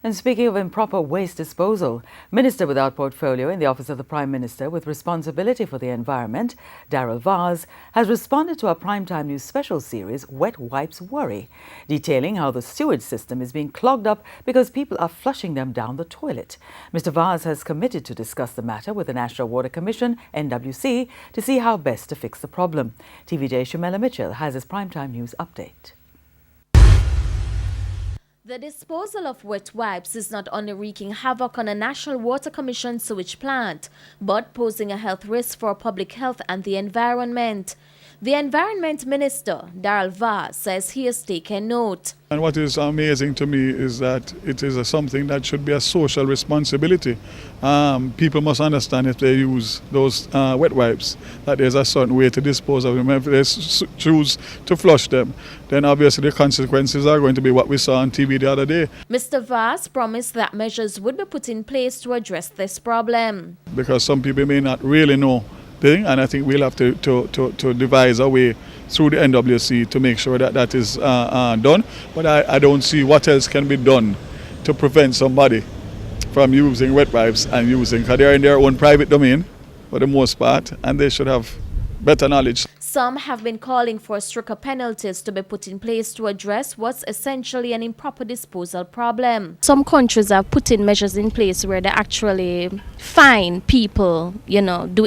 And speaking of improper waste disposal, Minister without portfolio in the Office of the Prime Minister with responsibility for the environment, Darrell Vaz, has responded to our primetime news special series, Wet Wipes Worry, detailing how the sewage system is being clogged up because people are flushing them down the toilet. Mr. Vaz has committed to discuss the matter with the National Water Commission, NWC, to see how best to fix the problem. TVJ Shamela Mitchell has his primetime news update. The disposal of wet wipes is not only wreaking havoc on a National Water Commission sewage plant, but posing a health risk for public health and the environment. The Environment Minister, Darrell Vaz, says he has taken note. And what is amazing to me is that it is something that should be a social responsibility. People must understand if they use those wet wipes that there's a certain way to dispose of them. If they choose to flush them, then obviously the consequences are going to be what we saw on TV the other day. Mr. Vaz promised that measures would be put in place to address this problem. Because some people may not really know thing, and I think we'll have to devise a way through the NWC to make sure that that is done. But I don't see what else can be done to prevent somebody from using wet wipes and using, because they're in their own private domain for the most part, and they should have better knowledge. Some have been calling for stricter penalties to be put in place to address what's essentially an improper disposal problem. Some countries have put in measures in place where they actually fine people,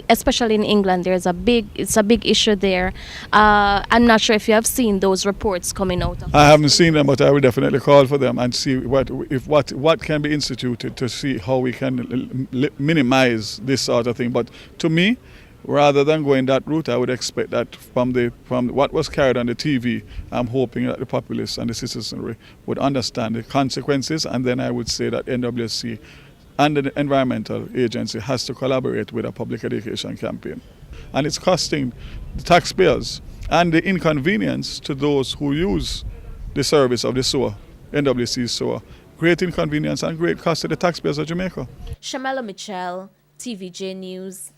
especially in England. It's a big issue there. I'm not sure if you have seen those reports coming out. I haven't seen them, but I will definitely call for them and see what can be instituted to see how we can minimize this sort of thing. But to me, rather than going that route, I would expect that from what was carried on the TV, I'm hoping that the populace and the citizenry would understand the consequences, and then I would say that NWC and the environmental agency has to collaborate with a public education campaign. And it's costing the taxpayers and the inconvenience to those who use the service of the sewer, NWC sewer. Great inconvenience and great cost to the taxpayers of Jamaica. Shamela Mitchell, TVJ News.